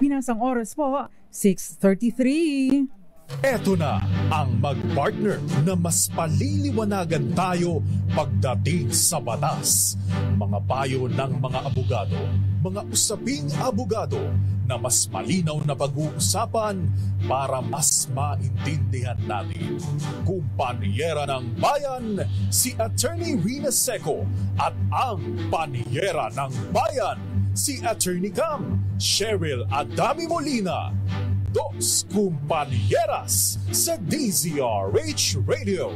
Pilipinas, ang oras po, 6:33. Eto na ang mag-partner na mas paliliwanagan tayo pagdating sa batas. Mga payo ng mga abogado, mga usaping abogado na mas malinaw na pag-uusapan para mas maintindihan natin. Kumpanyera ng Bayan, si Attorney Rina Seco at ang Panyera ng Bayan, si Attorney Cam, Cheryl Adami Molina. Dos Kumpanieras sa DZRH Radio,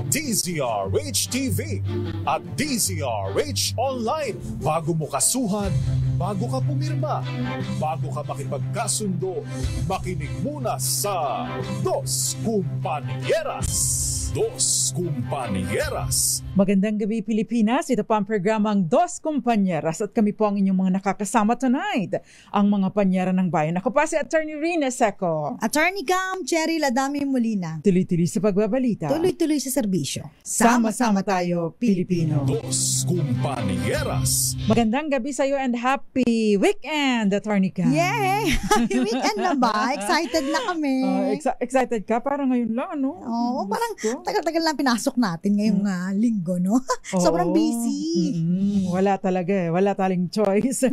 DZRH TV at DZRH Online. Bago mo kasuhan, bago ka pumirma, bago ka makipagkasundo, makinig muna sa Dos Kumpanieras. Dos Kumpanieras. Magandang gabi Pilipinas, ito po ang programang Dos Kumpanieras at kami po ang inyong mga nakakasama tonight, ang mga panyera ng bayan. Ako pa si Attorney Rina Seco. Attorney Cam, Cheryl Adami Molina. Tuloy-tuloy sa pagbabalita. Tuloy-tuloy sa serbisyo. Sama-sama tayo, Pilipino. Dos Kumpanieras. Magandang gabi sa iyo and happy weekend, Attorney Cam. Yay! Happy weekend na ba? Excited na kami. Excited ka? Parang ngayon lang, ano? Oo, parang tagal-tagal lang pinasok natin ngayong linggo, no? Sobrang busy. Wala talaga eh. Wala taling choice.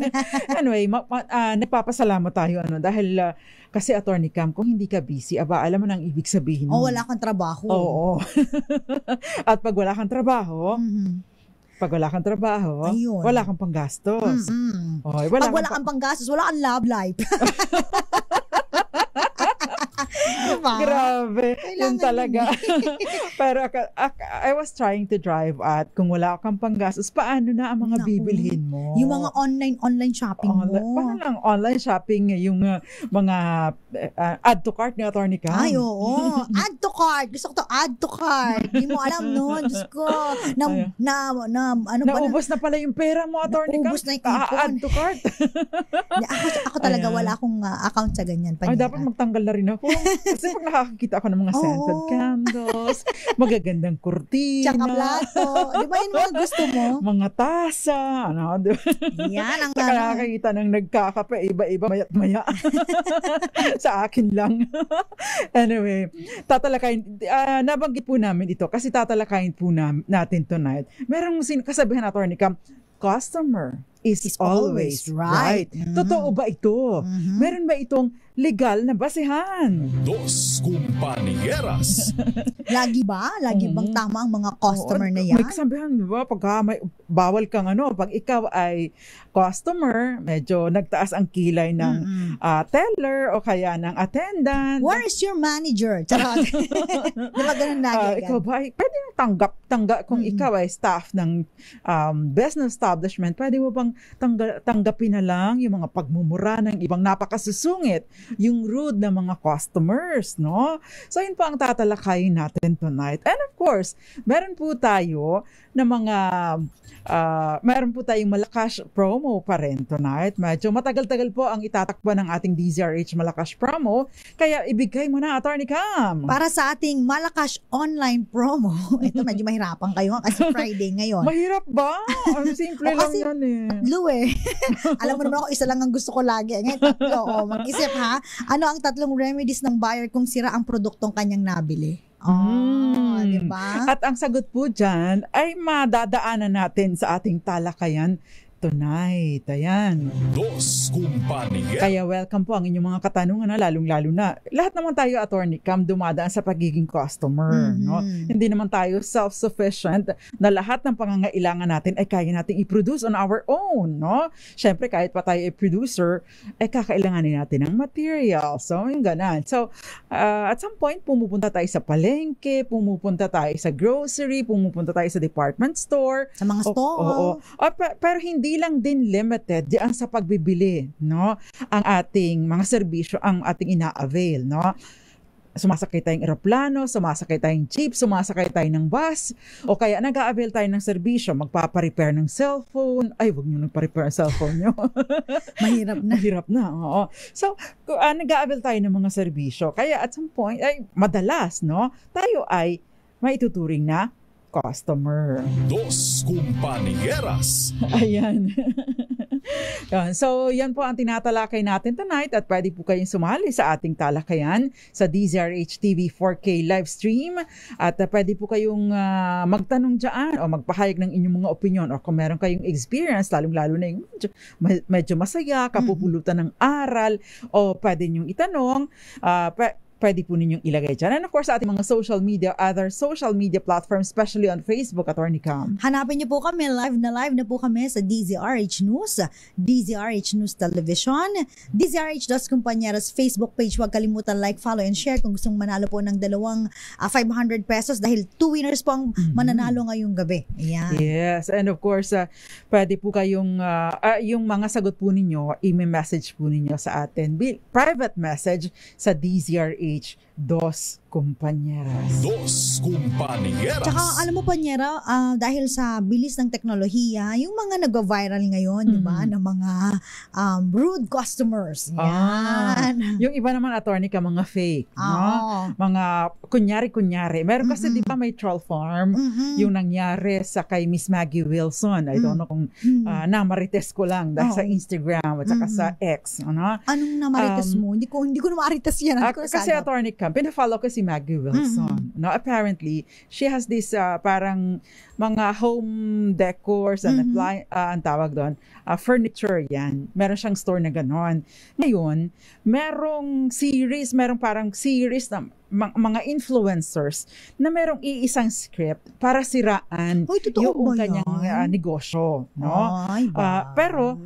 Anyway, nagpapasalamat tayo dahil kasi Attorney Cam, kung hindi ka busy, alam mo nang ibig sabihin mo. Wala kang trabaho. Oo. At pag wala kang trabaho, ayun, wala kang panggastos. Pag wala kang panggastos, wala kang love life. Diba? Grabe. Yun talaga. Pero I was trying to drive at kung wala kang panggastos, paano na ang mga bibilhin mo? Yung mga online shopping mo. Paano lang online shopping, yung mga add to cart ni Attorney Cam? Ay, oo. Add to cart. Gusto ko to add to cart. Hindi mo alam nun. Diyos ko. Naubos na pala yung pera mo, Attorney Cam. Naubos na yung ipon. Add to cart. Ako talaga, wala akong account sa ganyan. Ay, dapat magtanggal na rin ako. Kasi pag nakakakita ako ng mga scented candles, magagandang kurtina. Tsaka plato. Di ba yun mga gusto mo? Mga tasa. Yan ang nakakakita ng nagkakape. Iba-iba, mayat-maya. Sa akin lang. Anyway, nabanggit po namin ito kasi tatalakayin po natin tonight. Merong kasabihan na Attorney Cam, customer is always right. Totoo ba ito? Meron ba itong legal na basihan? Dos Kumpanieras. Lagi ba? Lagi bang tama ang mga customer na yan? May kasabihan, di ba? Pagka bawal kang pag ikaw ay customer, medyo nagtaas ang kilay ng teller o kaya ng attendant. Where is your manager? Charot. Di ba ganun lagi? Ikaw ba? Pwede tanggap kung ikaw ay staff ng business establishment, pwede mo bang tanggapin na lang yung mga pagmumura ng ibang napakasusungit, yung rude na mga customers, no? So, yun po ang tatalakayin natin tonight. And of course, meron po tayo na meron po tayong Malakas promo pa rin tonight. Medyo matagal-tagal po ang itatakbo ng ating DZRH Malakas promo. Kaya ibigay mo na, Attorney Cam. Para sa ating Malakas online promo, ito medyo mahirapan kayo kasi Friday ngayon. Mahirap ba? Simple lang yan eh. Tatlo eh. Alam mo naman ako, isa lang ang gusto ko lagi. Ngayon tatlo. Mag-isip ha. Ano ang tatlong remedies ng buyer kung sira ang produktong kanyang nabili? Diba? At ang sagot po dyan ay madadaanan natin sa ating talakayan tonight. Ayan. Dos Kumpanieras. Kaya welcome po ang inyong mga katanungan lalong-lalo na. Lahat naman tayo, Attorney Cam, dumadaan sa pagiging customer. No? Hindi naman tayo self-sufficient na lahat ng pangangailangan natin ay kaya natin i-produce on our own. No? Siyempre, kahit pa tayo i-producer, kakailanganin natin ng material. So, yung ganan. So, at some point, pumupunta tayo sa palengke, pumupunta tayo sa grocery, pumupunta tayo sa department store. Sa mga store. Oo. Pero hindi lang din limited diyan sa pagbibili, no? Ang ating mga serbisyo, ang ating ina-avail, no? Sumasakay tayong eroplano, sumasakay tayong jeep, sumasakay tayo ng bus, o kaya nag-a-avail tayo ng serbisyo, magpapa-repair ng cellphone. Ay, wag niyo nagpa-repair ang cellphone niyo. Mahirap na, oo. So, nag-a-avail tayo ng mga serbisyo. Kaya at some point, ay madalas, no? Tayo ay maituturing na customer. Dos Kumpanieras. Ayan. So, yan po ang tinatalakay natin tonight at pwede po kayong sumali sa ating talakayan sa DZRH TV 4K live stream at pwede po kayong magtanong dyan o magpahayag ng inyong mga opinion o kung meron kayong experience, lalong-lalo na yung medyo masaya, kapupulutan ng aral o pwede nyong itanong, pwede po ninyong ilagay dyan. And of course, sa ating mga other social media platforms, especially on Facebook, Attorney Cam. Hanapin niyo po kami, live na po kami sa DZRH News, DZRH News Television, DZRH Dos Compañeros Facebook page. Huwag kalimutan like, follow, and share kung gustong manalo po ng 500 pesos dahil 2 winners po ang mananalo ngayong gabi. Ayan. Yes, and of course, pwede po kayong, yung mga sagot po ninyo, i-message po ninyo sa atin. Private message sa DZRH Dos Compañeras. Dos Compañeras. Tsaka alam mo, Panyera, dahil sa bilis ng teknolohiya, yung mga nag-viral ngayon, di ba, ng mga rude customers. Yan. Yung iba naman, attorney ka, mga fake. No? Mga kunyari-kunyari. Meron kasi, di ba, may troll farm, yung nangyari sa kay Miss Maggie Wilson. I don't know kung namarites ko lang dahil sa Instagram at saka sa X. Ano? Anong namarites mo? Hindi ko namarites yan. Kasi attorney ka, pinafollow ko si Maggie Wilson. No, apparently, she has this parang mga home decors and ang tawag doon, furniture yan. Meron siyang store na gano'n. Ngayon, merong parang series na mga influencers na merong iisang script para siraan yung kanyang negosyo. No? Pero,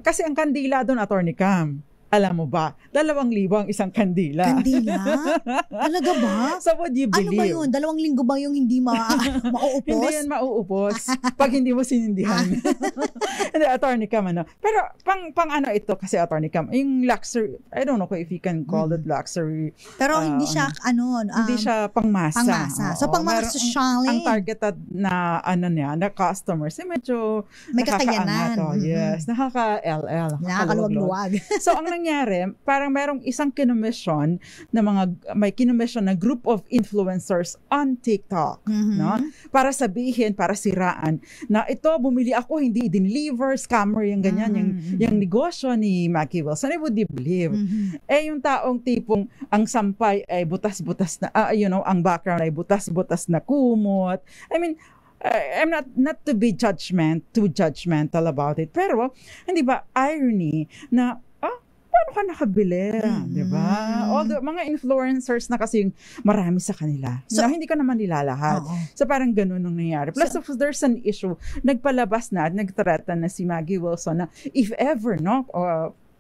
kasi ang kandila doon, Attorney Cam, alam mo ba, 2,000 ang isang kandila. Kandila? Talaga ba? So would you believe? Ano ba yun? 2,000 ba yung hindi mauupos? Hindi yan mauupos pag hindi mo sinindihan. Hindi, Attorney Cam, ano. Pero pang ano ito kasi, Attorney Cam, yung luxury, I don't know if you can call it luxury. Pero hindi siya, hindi siya pangmasa. So pang mga sosyali. Ang targeted na, na customers, medyo may kakayanan. Yes, nakaka-LL. Nakakaluwag-luwag. So, ang nangyari, parang merong isang kinomission na may kinomission na group of influencers on TikTok, no? Para sabihin, para siraan na ito, bumili ako, hindi i-deliver, scammer yung ganyan, yung negosyo ni Maggie Wilson. I would believe. Yung taong tipong ang sampay ay butas-butas na, ang background ay butas-butas na kumot. I mean, I'm not to be too judgmental about it. Pero, hindi ba, irony na paano ka nakabili? Diba? Although, mga influencers na kasi yung marami sa kanila. So, hindi ka naman nilalahat. So, parang ganun nung nangyari. Plus, there's an issue. Nagpalabas na at nagtratan na si Maggie Wilson na if ever, no,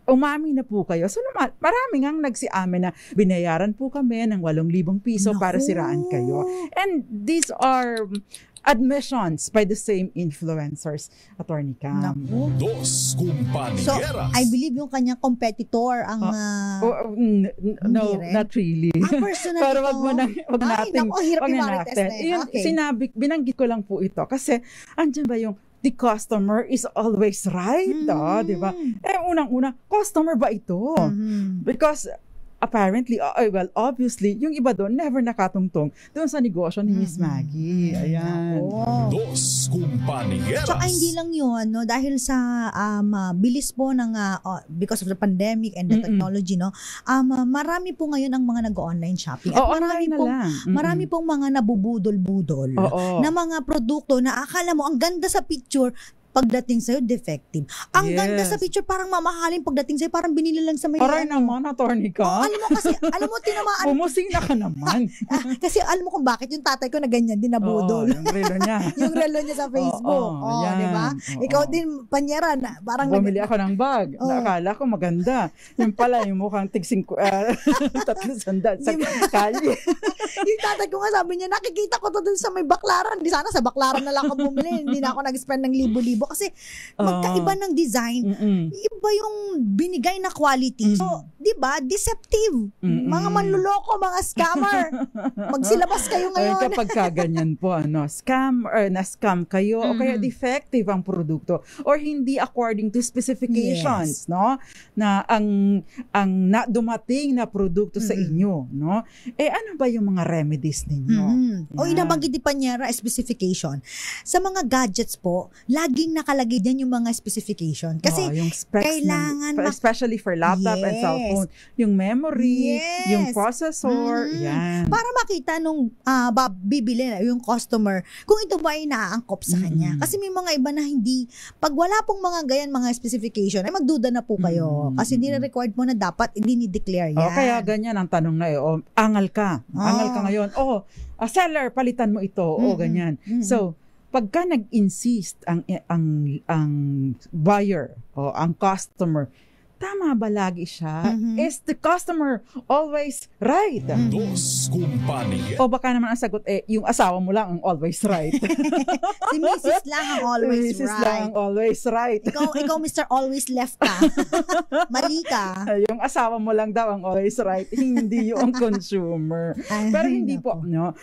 umami na po kayo. So, marami ngang nagsiamin na binayaran po kami ng 8,000 piso para siraan kayo. And these are admissions by the same influencers, Attorney Cam. Dos Compañeras. So, I believe yung kanyang competitor ang... no, not really. Personal pero wag natin. Binanggit ko lang po ito kasi andyan ba yung the customer is always right, di ba? Unang-una, customer ba ito? Because apparently, obviously, yung iba doon never nakatungtong doon sa negosyo ni Miss Maggie. Ayan. Dos Compañeras. Tsaka hindi lang yun, no? Dahil sa bilis po ng, because of the pandemic and the technology, no? Marami po ngayon ang mga nag-online shopping. At marami pong mga nabubudol-budol na mga produkto na akala mo, ang ganda sa picture, pagdating sa'yo, defective. Ang ganda sa picture, parang mamahalin. Pagdating sa'yo, parang binili lang sa may... Aray naman, Attorney ka. Alam mo, tinamaan. Bumusing na ka naman. Kasi alam mo kung bakit yung tatay ko na ganyan din nabudol. Yung relo niya. Yung relo niya sa Facebook. Di ba? Ikaw din, Panyera, parang... Bumili ako ng bag. Nakakala ko maganda. Yung pala, yung mukhang tigsing 300 sa kalye. Yung tatay ko nga sabi niya, nakikita ko to dun sa may baklaran. Di sana sa baklaran na lang ako bumili. Hindi na ako nag-spend ng libo-libo kasi magkaiba ng design, iba yung binigay na quality. So, 'di ba? Deceptive. Mga manluloko, mga scammer. Magsilabas kayo ngayon. Kapag kaganyan po, scam or na-scam kayo o kaya defective ang produkto or hindi according to specifications, no? Na ang dumating na produkto sa inyo, no? Ano ba yung mga remedies ninyo? O inabanggit ni Panyera, specification. Sa mga gadgets po, laging nakalagay diyan yung mga specification. Kasi yung specs kailangan especially for laptop and cellphone, yung memory, yung processor, yan. Para makita nung bibili na yung customer kung ito ba ay naaangkop sa kanya. Kasi may mga iba na hindi, pag wala pong mga ganyan, mga specification, ay magduda na po kayo. Kasi nire-required mo na dapat i-declare yan. Kaya ganyan ang tanong na angal ka. Angal ka ngayon. Seller, palitan mo ito. Ganyan. So, pagka nag-insist ang buyer o ang customer, tama ba lagi siya? Is the customer always right? Dos Kumpanya. O baka naman ang sagot, yung asawa mo lang ang always right. Si Mrs. lang ang always Mrs. right. lang ang always right. Ikaw Mr. Always left ka. Mali ka. Yung asawa mo lang daw ang always right, hindi yung consumer. Pero hindi po, no?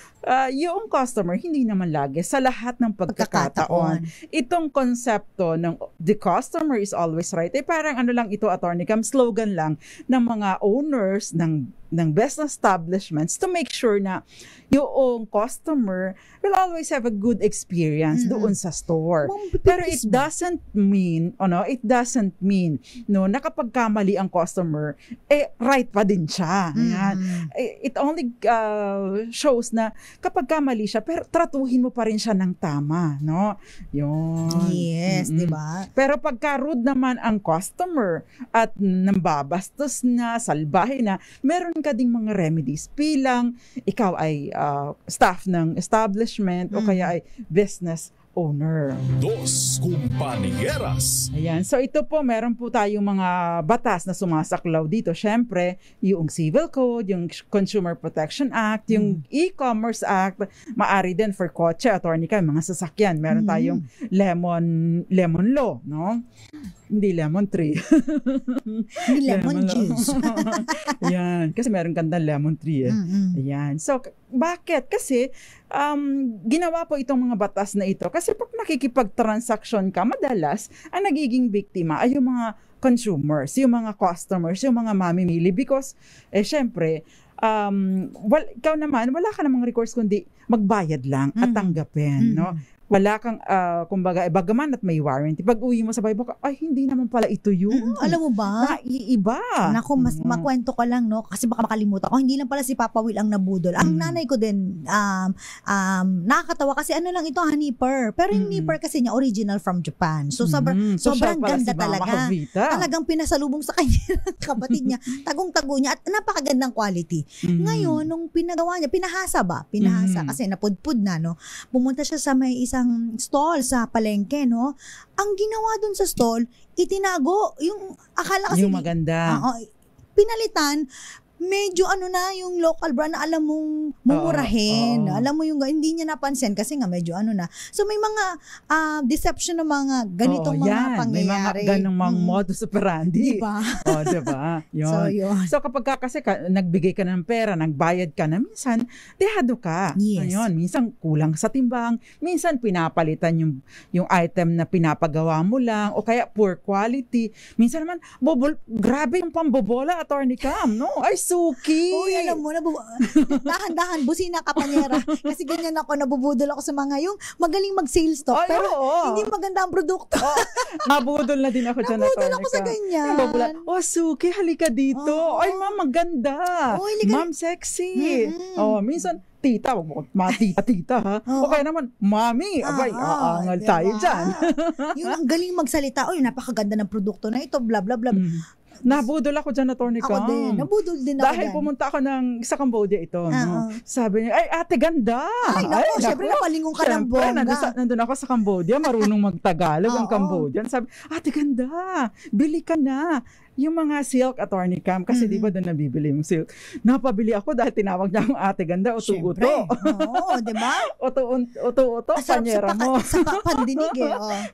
Yung customer, hindi naman lagi. Sa lahat ng pagkakataon. Itong konsepto ng the customer is always right, parang ano lang ito, Attorney Cam, slogan lang ng mga owners ng business establishments to make sure na yung customer will always have a good experience doon sa store. Pero it doesn't mean, na kapag kamali ang customer, right pa din siya. It only shows na kapag kamali siya, pero tratuhin mo pa rin siya ng tama, no? Yun. Yes, di ba? Pero pagka rude naman ang customer at nambabastos na, salbahe na, meron ka ding mga remedies bilang ikaw ay staff ng establishment o kaya ay business owner. Dos Kumpanieras. Ayan. So ito po, meron po tayong mga batas na sumasaklaw dito. Siyempre, yung Civil Code, yung Consumer Protection Act, yung E-Commerce Act, maari din for kotse, Attorney Cam, mga sasakyan. Meron tayong lemon law, no? Hindi lemon tree. Hindi lemon juice. Ayan. Kasi meron kandang lemon tree Ayan. So, bakit? Kasi, ginawa po itong mga batas na ito. Kasi pag nakikipag-transaction ka, madalas, ang nagiging biktima ay yung mga consumers, yung mga customers, yung mga mamimili. Because, syempre, ikaw naman, wala ka namang recourse kundi magbayad lang at tanggapin, no? Wala kang, kumbaga, bagaman at may warranty. Pag uwi mo sa bahay, baka, ay, hindi naman pala ito yun. Alam mo ba? Iba. Naku, mas makwento ko lang, no? Kasi baka makalimutan ko. Hindi lang pala si Papa Will ang nabudol. Ang nanay ko din, nakakatawa kasi ano lang ito, nipper. Pero yung nipper kasi niya, original from Japan. So, sobrang ganda talaga. Talagang pinasalubong sa kanya ng kapatid niya. Tagong-tago niya at napakagandang quality. Ngayon, nung pinagawa niya, pinahasa kasi napudpud na, no? Pumunta siya sa may isang stall sa palengke, no? Ang ginawa dun sa stall, itinago yung akala kasi yung maganda. Pinalitan, medyo yung local brand na alam mong mumurahin. Alam mo yung hindi niya napansin kasi nga medyo na. So may mga deception ng mga ganitong mga pangyayari. May mga ganong mga modus operandi. Diba? Diba? Yun. So kapag kasi nagbigay ka ng pera, nagbayad ka na, minsan dehado ka. Yes. Ayun, minsan kulang sa timbang, minsan pinapalitan yung item na pinapagawa mo lang o kaya poor quality. Minsan naman grabe yung pambobola, Attorney Cam, no? Ay, suki. Uy, alam mo, dahan-dahan, busina ka, Panyera. Kasi ganyan ako, nabubudol ako sa mga yung magaling mag-sales talk. Pero hindi maganda ang produkto. Nabudol na din ako dyan. Nabudol ako sa ganyan. Suki, halika dito. Ay, ma'am, maganda. Ma'am, sexy. Minsan, tita, wag mo matita ha. O kaya naman, mami, abay, aangal tayo dyan. Yung ang galing magsalita, napakaganda ng produkto na ito, bla bla bla. Nabudol ako dyan, Attorney Cam. Ako din. Nabudol din ako dahil dyan. Pumunta ako sa Cambodia ito. No? Sabi niya, ay ate, ganda. Ay, naku, syempre napalingon ka ng bongga. Nandun ako sa Cambodia, marunong magtagalog ang Cambodian. Sabi, ate, ganda. Bili ka na. Yung mga silk, Attorney Cam, kasi di ba doon nabibili yung silk? Napabili ako dahil tinawag niya akong ate ganda, uto-uto. Oo, di ba? Uto-uto, panyera mo. Sa pandinig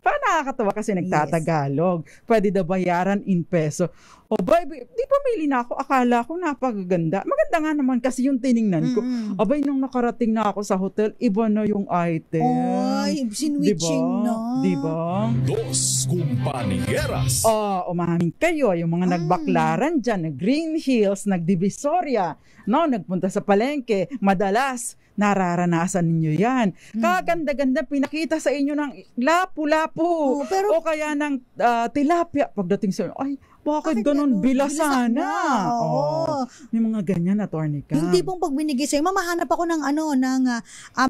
Parang nakakatawa kasi nagtatagalog. Pwede daw bayaran in peso. O baby, di pamili na ako, akala ko napakaganda. Maganda nga naman kasi yung tiningnan ko. Abay, nung nakarating na ako sa hotel, iba na yung item. Oy, sinwitching na. Diba? Dos Compañeras. Umamin kayo, yung mga nagbaklaran dyan, nag-Green Hills, nag-Divisoria, no, nagpunta sa palengke, madalas, nararanasan ninyo yan. Kaganda-ganda, pinakita sa inyo ng lapu-lapu. O kaya ng tilapia. Pagdating sa inyo, ay, bakit ganun? Bilasana. May mga ganyan, Attorney Cam. Yung tipong pag binigay sa'yo, mamahanap ako ng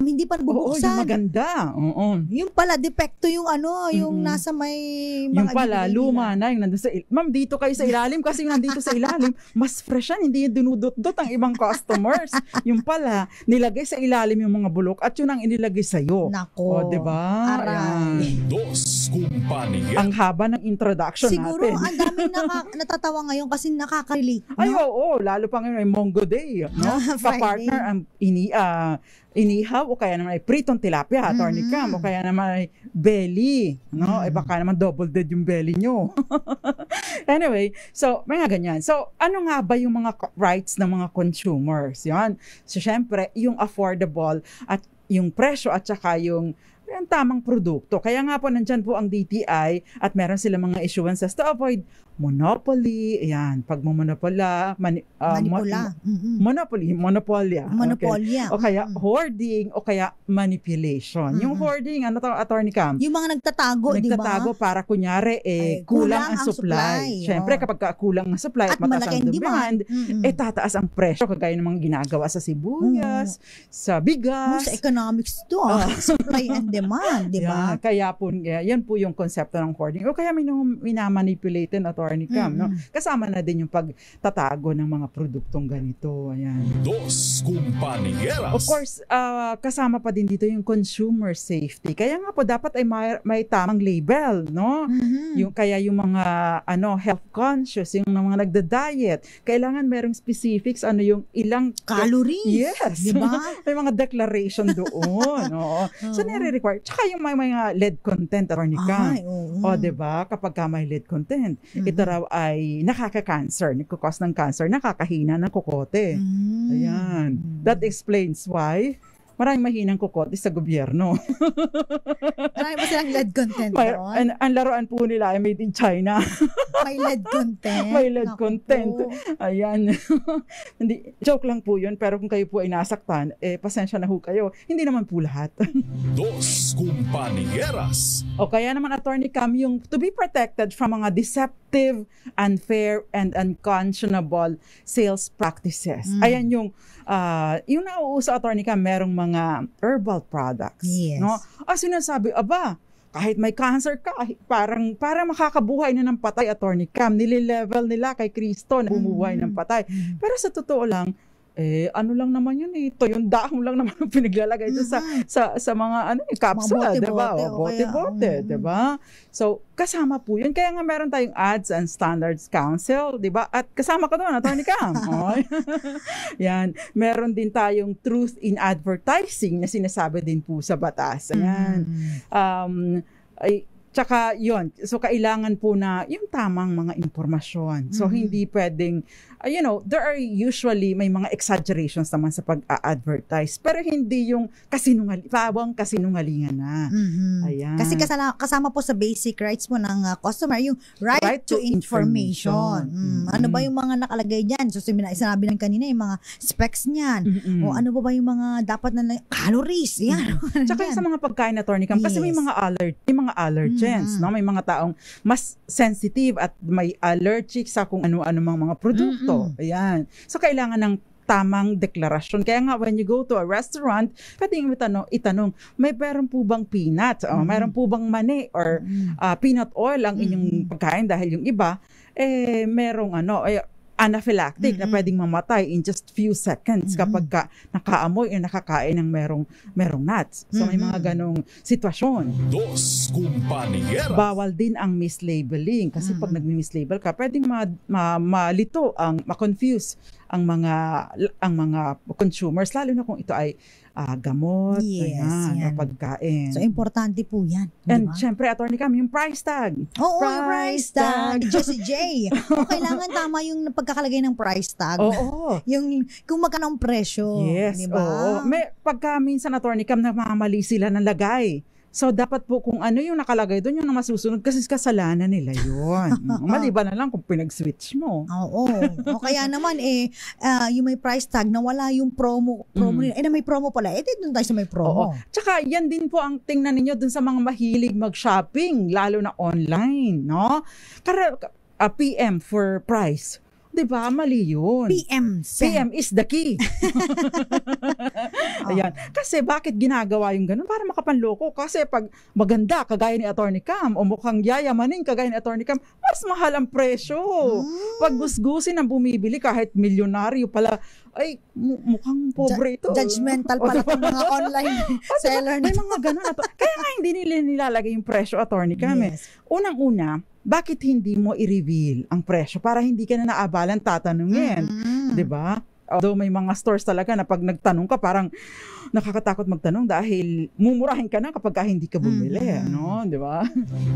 hindi pa nabubuksan. Oo, yung maganda. Yung pala, depekto yung yung nasa may mga... Yung pala, luma na, yung nandun sa ma'am, dito kayo sa ilalim kasi yung nandito sa ilalim, mas fresh yan, hindi yung dinudot-dot ang ibang customers. Yung pala, nilagay sa ilalim yung mga bulok at yun ang inilagay sa'yo. Nako. Diba? Aray. Dos Compañeras. Ang haba ng introduction Siguro, natin. ang daming natatawa ngayon kasi nakaka-relate. No? Ay, oo, lalo pa ngayon ay Mongo Day, no? Ka-partner ang inihaw o kaya naman ay pritong tilapia, Attorney Cam, o kaya naman ay belly, no? Baka naman double dead yung belly nyo. Anyway, so, mga ganyan. So, ano nga ba yung mga rights ng mga consumers? Yan. So, syempre, yung affordable at yung presyo at saka yung tamang produkto. Kaya nga po nandyan po ang DTI at meron sila mga issuances to avoid monopoly, ayan, pagmumonopola, monopolya. Monopolya. Okay. O kaya hoarding, o kaya manipulation. Yung hoarding, ano to, Attorney Cam? Yung mga nagtatago, di ba? Nagtatago para kunyari, kulang ang supply. Siyempre, kapag kulang ang supply at mataas ang demand, tataas ang presyo, kagaya ng mga ginagawa sa sibuyas, sa bigas. Sa economics to, supply and demand, di ba? Kaya po, yan po yung konsepto ng hoarding. O kaya minamanipulate na Attorney Cam, no? Kasama na din yung pagtatago ng mga produktong ganito. Ayan. Dos Compañeras. Of course, kasama pa din dito yung consumer safety. Kaya nga po dapat ay may tamang label, no? Kaya yung mga health conscious, yung mga nagda-diet, kailangan merong specifics, yung ilang calories. Yes. Di ba? May mga declaration doon. No? So, nire-require. Tsaka yung may mga lead content, Attorney Cam. O, di ba? Kapag may lead content, ito raw ay nakaka-cancer, nagkukos ng cancer, nakakahina ng kukote. Ayan. That explains why maraming mahinang kukote sa gobyerno. Marami ba silang lead content doon? Ang laruan po nila ay made in China. May lead content? May lead content. Ayan. Hindi, joke lang po yun, pero kung kayo po ay nasaktan, pasensya na ho kayo. Hindi naman po lahat. Dos Compañeras. O kaya naman, Attorney Cam, yung to be protected from mga deceptive, unfair, and unconscionable sales practices. Ayan yung nauuso, Attorney Cam, merong mga herbal products. Yes. No? Sinasabi, kahit may cancer ka, parang makakabuhay na ng patay, Attorney Cam, nililevel nila kay Kristo na bumubuhay ng patay. Pero sa totoo lang, ano lang naman yun ito, yung dahon lang naman ang pinaglalagay doon sa mga capsule, diba? Bote-bote, diba? So, kasama po yun. Kaya nga meron tayong Ads and Standards Council, diba? At kasama ka doon, Attorney Cam. Yan. Meron din tayong Truth in Advertising na sinasabi din po sa batas. Ayan. Tsaka yun, so kailangan po na yung tamang mga impormasyon. So hindi pwedeng, there are usually may mga exaggerations naman sa pag-advertise, pero hindi yung kasinungalingan na. Ayan. Kasi kasama po sa basic rights mo ng customer, yung right to information. Ano ba yung mga nakalagay dyan? So sinabi ng kanina, yung mga specs niyan. O ano ba yung mga dapat na calories? Yan. Tsaka sa mga pagkain, Attorney Cam, kasi may mga allergens, no? May mga taong mas sensitive at may allergic sa kung ano-ano mga produkto. Ayan. So kailangan ng tamang deklarasyon. Kaya nga, when you go to a restaurant, pwedeng itanong, meron po bang peanut? Meron po bang mani? Or peanut oil ang inyong pagkain? Dahil yung iba, merong anaphylactic na pwedeng mamatay in just few seconds kapag nakaamoy o nakakain ng merong nuts. So may mga ganong sitwasyon. Dos Compañeras. Bawal din ang mislabeling kasi pag nag-mislabel ka, pwedeng malito ma-confuse ang mga consumers, lalo na kung ito ay gamot, Yes, o yan. pagkain. So, importante po yan. And Diba? syempre, Attorney Cam, yung price tag. Oo, yung price tag. tag. Jessie J. O, kailangan tama yung pagkakalagay ng price tag. Oo. Yung kung magkano ang presyo. Yes, Diba? oo. May pagka minsan, Attorney Cam, namamali sila ng lagay. So, dapat po kung ano yung nakalagay doon, yung na masusunod kasi kasalanan nila yun. Maliban na lang kung pinag-switch mo. Oo. O kaya naman yung may price tag na wala yung promo nila. Na may promo pala. Doon tayo sa may promo. Oo. Tsaka yan din po ang tingnan ninyo dun sa mga mahilig mag-shopping, lalo na online, no? PM for price. 'Di ba? Mali yun. PM. PM is the key. Ayan. Kasi bakit ginagawa yung ganun? Para makapanloko. Kasi pag maganda, kagaya ni Attorney Cam, o mukhang yayamanin, kagaya ni Attorney Cam, mas mahal ang presyo. Pag gusgusin ang bumibili, kahit milyonaryo pala, ay, mukhang pobre ito. Judgmental pala itong mga online seller. May mga ganun. Kaya nga hindi nila nilalagay yung presyo, Attorney Cam. Yes. Unang-una, bakit hindi mo i-reveal ang presyo para hindi ka na naabalan tatanungin? 'Di ba? Although may mga stores talaga na pag nagtanong ka, parang nakakatakot magtanong dahil mumurahin ka na kapag hindi ka bumili, no? 'Di ba?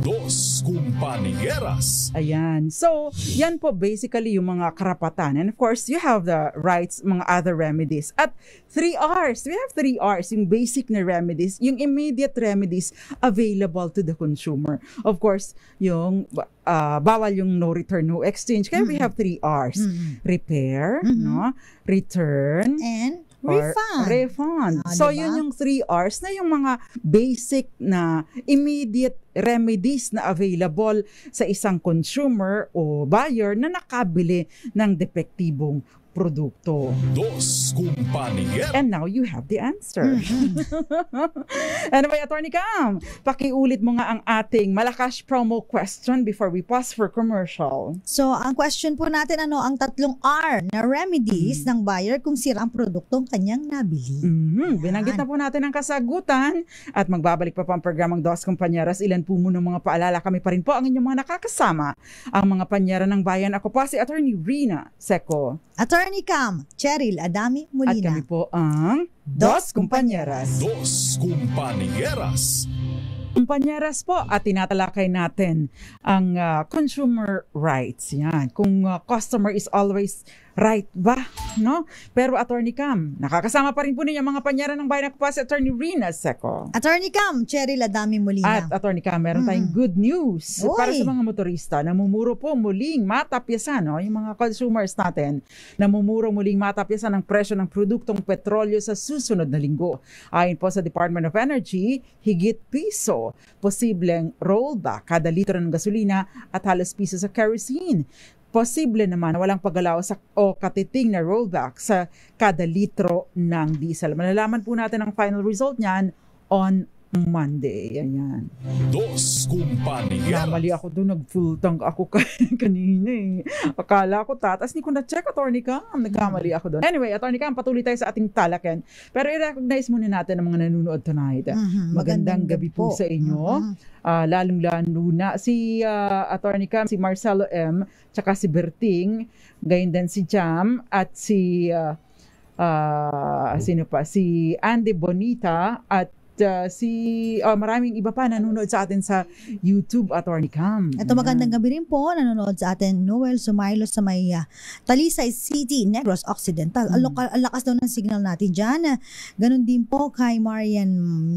Dos Compañeras. Ayan. So, yan po basically yung mga karapatan. And of course, you have the rights, mga other remedies. At 3 Rs. We have 3 Rs, yung basic na remedies, yung immediate remedies available to the consumer. Of course, yung bawal yung no return, no exchange. Kaya we have 3 Rs. Repair, no? Return, And or refund. So, Diba? yun yung 3 Rs na yung mga basic na immediate remedies na available sa isang consumer o buyer na nakabili ng depektibong produkto. Dos Compañeras. And now you have the answer. Anyway, Attorney Cam, pakiulit mo nga ang ating malakas promo question before we pause for commercial. So, ang question po natin, ang 3 R na remedies ng buyer kung sira ang produktong kanyang nabili. Binanggit na po natin ang kasagutan at magbabalik pa ang programang Dos Compañeras. Ilan po muna mga paalala, kami pa rin po ang inyong mga nakakasama, ang mga panyera ng bayan. Ako po si Attorney Rina Seco. Attorney Cam, Cheryl Adami At Molina. kami po ang Dos Compañeras. Dos Compañeras. Kumpanyeras po at tinatalakay natin ang consumer rights. Yan. Kung customer is always right ba? No? Pero Attorney Cam, nakakasama pa rin po ninyo mga panyera ng bayan. Ako pa si Attorney Rina Seco. Attorney Cam, Cheryl Adami Molina. At Attorney Cam, meron tayong good news Uy. para sa mga motorista. Namumuro po muling matapyasan, no? Yung mga consumers natin, namumuro muling matapyasan ang presyo ng produktong petrolyo sa susunod na linggo. Ayon po sa Department of Energy, higit piso. Posibleng rollback kada litro ng gasolina at halos piso sa kerosene. Posible naman na walang paggalaw o katiting na rollback sa kada litro ng diesel. Malalaman po natin ang final result niyan on Monday. Ayan. Dos Compañeras. Mali ako doon, nag-full tank ako kanina eh. Akala ko tatas, hindi ko na-check, Attorney Cam. Nagkamali ako doon. Anyway, Attorney Cam, patuloy tayo sa ating talakan. Pero i-recognize muna natin ang mga nanonood tonight. Magandang gabi po sa inyo. Lalong-lalo na si Attorney Cam, si Marcelo M, tsaka si Berting, gayon din si Jam, at si sino pa? Si Andy Bonita, at maraming iba pa nanonood sa atin sa YouTube, Attorney Cam. Ito magandang gabi rin po, nanonood sa atin Noel Sumailo sa may Talisay City, Negros Occidental. Ang lakas daw ng signal natin dyan. Ganun din po kay Marian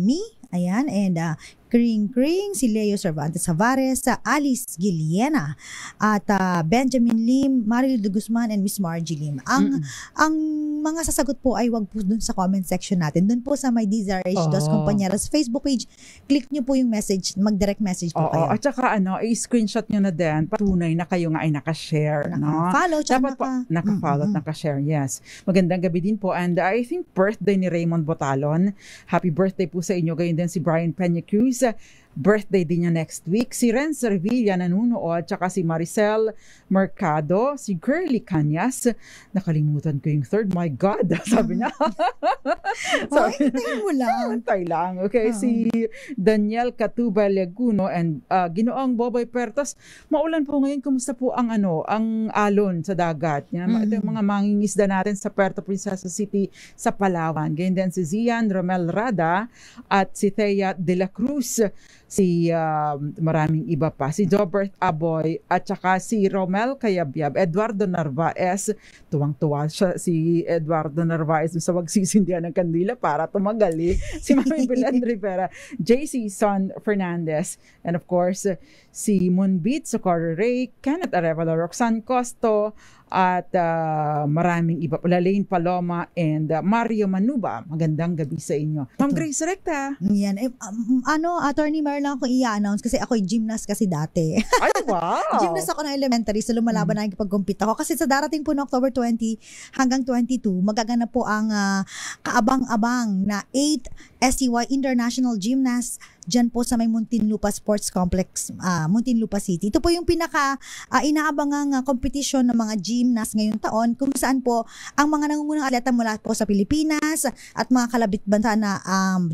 Mi, ayan, and Kring Kring, si Leo Cervantes Savares, Alice Giliena, at Benjamin Lim, Maril de Guzman, and Miss Margie Lim. Ang mga sasagot po ay wag po dun sa comment section natin. Dun po sa may DZRH Dos Compañeras Facebook page, click nyo po yung message, mag-direct message po kayo. At saka i-screenshot nyo na din, patunay na kayo nga ay nakashare. Naka-follow, dapat po, naka-follow at nakashare, yes. Magandang gabi din po, and I think birthday ni Raymond Botalon. Happy birthday po sa inyo. Gayon din si Brian Peña Cruz. birthday din niya next week. Si Renz Revilla nanunood, tsaka si Maricel Mercado, si Girly Cañas. Nakalimutan ko yung third. My God, sabi niya. Ay, tayo mo lang. Tayo lang. Okay, si Daniel Catuba Leguno and Ginoong Boboy Pertos. Maulan po ngayon. Kumusta po ang ang alon sa dagat? Ito yung mga mangingisda natin sa Puerto Princesa City sa Palawan. Ganyan din si Zian Romel Rada at si Thea de la Cruz, si maraming iba pa, si Jobert Aboy at saka si Romel Cayabyab, Eduardo Narvaez. Tuwang-tuwa siya si Eduardo Narvaez sa wagsisindihan ng kandila para tumagal si Mami Belen Rivera, JC Son Fernandez, and of course si Moonbeat Socorro Ray, Kenneth Arevalo, Roxanne Costo, at maraming iba, Lalaine Paloma and Mario Manuba. Magandang gabi sa inyo. Ma'am Grace Recta. Yan. Attorney, meron lang akong i-announce kasi ako'y gymnast kasi dati. Ay, wow! Gymnast ako ng elementary, so lumalaban na nakikipag-compete ako. Kasi sa darating po na October 20 hanggang 22, magaganap po ang kaabang-abang na 8th SCY International Gymnast dyan po sa may Muntinlupa Sports Complex, Muntinlupa City. Ito po yung pinaka inaabangang competition ng mga gymnast ngayong taon, kung saan po ang mga nangungunang atleta mula po sa Pilipinas at mga kalabit bansa na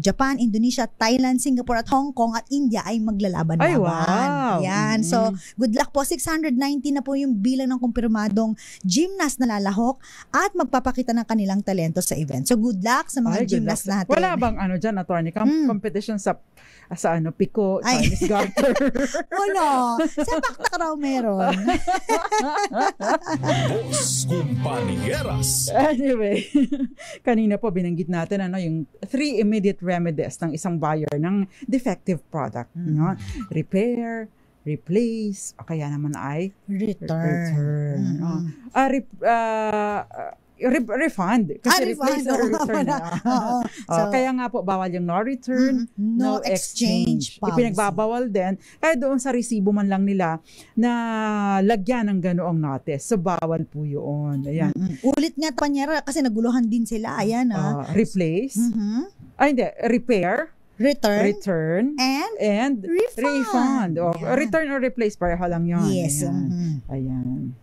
Japan, Indonesia, Thailand, Singapore at Hong Kong at India ay maglalaban-laban. Ay, wow! Yan. So, good luck po. 690 na po yung bilang ng kumpirmadong gymnast na lalahok at magpapakita ng kanilang talento sa event. So, good luck sa mga gymnast natin. Wala bang dyan, attorney? Competition sa Pico, Chinese Garter. Wala. Sa Paktak raw meron. Dos Compañeras. Anyway, kanina po binanggit natin yung 3 immediate remedies ng isang buyer ng defective product. No? Repair, replace, o kaya naman ay return. Refund. Kasi replace or return. Kaya nga po, bawal yung no return, no exchange. Ipinagbabawal din. Kaya doon sa resibo man lang nila na lagyan ng ganoong notice. So, bawal po yun. Ayan. Ulit nga, Panyera, kasi naguluhan din sila. Ayan, replace. Hindi. Repair. Return. And refund. Return or replace, pareho lang yun. Yes. Ayan.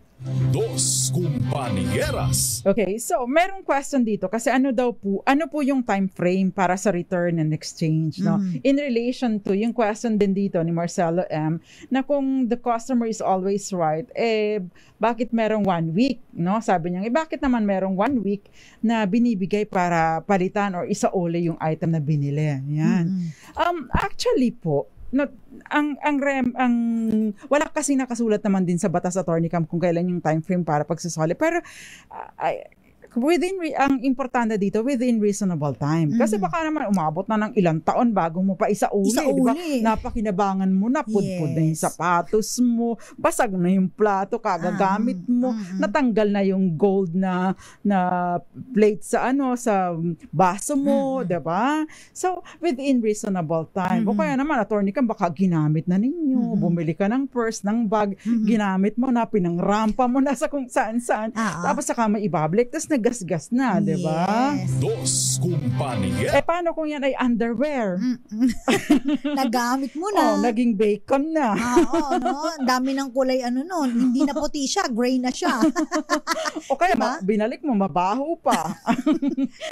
Dos Compañeras. Okay, so merong question dito kasi ano po yung time frame para sa return and exchange, no? In relation to yung question din dito ni Marcelo M na kung the customer is always right, bakit merong 1 week, no? Sabi niya, bakit naman merong 1 week na binibigay para palitan or isauli yung item na binili? Yan. Actually po, wala kasi nakasulat naman din sa batas, attorney Cam, kung kailan yung time frame para pagsasali. Pero ang importante dito, within reasonable time. Kasi baka naman umabot na ng ilang taon bago mo pa isauli. Diba? Napakinabangan mo na, pudpud na yung sapatos mo, basag na yung plato, kagagamit mo, natanggal na yung gold na plate sa sa baso mo, diba? So, within reasonable time. O kaya naman, attorney ka, baka ginamit na ninyo, bumili ka ng purse, ng bag, ginamit mo na, pinangrampa mo na sa kung saan-saan, tapos saka may ibabalik, tapos gasgas na, di ba? Yes. Dos Compañeras. Paano kung yan ay underwear? Nagamit mo na. Naging bacon na. Ang dami ng kulay, hindi na puti siya, gray na siya. O kaya binalik mo, mabaho pa.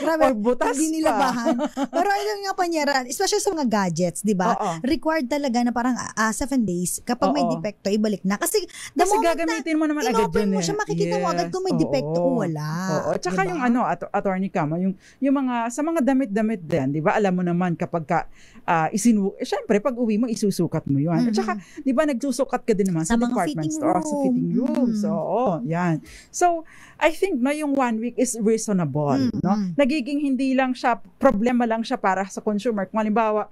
Grabe, or butas hindi nilabahan. Pero ayun nga, Panyera, especially sa mga gadgets, di ba? Required talaga na parang 7 days, kapag may defecto, ibalik na. Kasi gagamitin mo naman agad yun. Mo siya, makikita mo agad kung may defecto o wala. Tsaka diba? Yung attorney Cam, yung mga sa mga damit-damit din, 'di ba? Alam mo naman kapag syempre pag uwi mo isusukat mo 'yun. At saka 'di ba nagsusukat ka din naman sa department store, sa fitting room. So, yan. So, I think yung 1 week is reasonable, no? Nagiging hindi lang siya problema lang siya para sa consumer. Kung halimbawa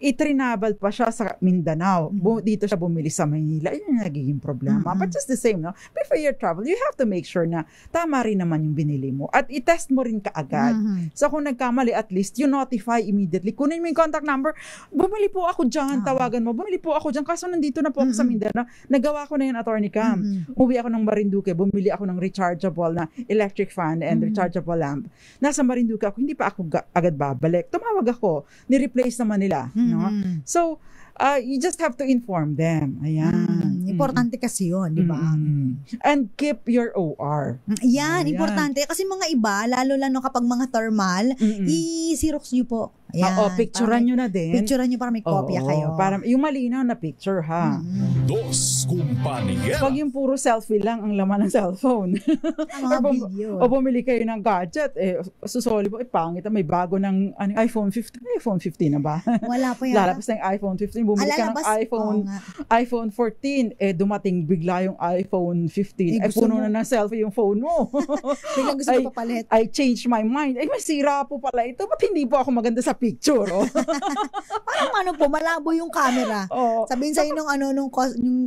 i-travel pa siya sa Mindanao. Dito siya bumili sa Maynila. Yun yung nagiging problema. But just the same, no? Before you travel, you have to make sure na tama rin naman yung binili mo. At i-test mo rin kaagad. So kung nagkamali, at least you notify immediately. Kunin mo yung contact number. Bumili po ako dyan. Tawagan mo. Bumili po ako dyan. Kaso nandito na po ako sa Mindanao. Nagawa ko na yun, Attorney Cam. Uwi ako ng Marinduque. Bumili ako ng rechargeable na electric fan and rechargeable lamp. Nasa Marinduque ako. Hindi pa ako agad babalik. Tumawag ako. Ni-replace naman nila. No? So, you just have to inform them. Ayan. Importante kasi yun, di ba? And keep your OR. Yan, importante. Kasi mga iba, lalo lang kapag mga thermal, i-xerox nyo po. Ayan, picturean nyo na din. Picturean nyo para may kopya kayo. Para yung malinaw na picture, ha? Dos Compañeras. Pag yung puro selfie lang ang laman ng cellphone. Video. O bumili kayo ng gadget, susoli po, pangit, may bago ng iPhone 15. iPhone 15 na ba? Wala pa yan. Lalabas na yung iPhone 15. Bumili ka ng iPhone 14, dumating bigla yung iPhone 15. Puno na ng selfie yung phone mo. Biglang gusto mo papalit. I changed my mind. Masira po pala ito. Ba't hindi po ako maganda sa picture? Parang po, malabo yung camera. Sabihin sa'yo nung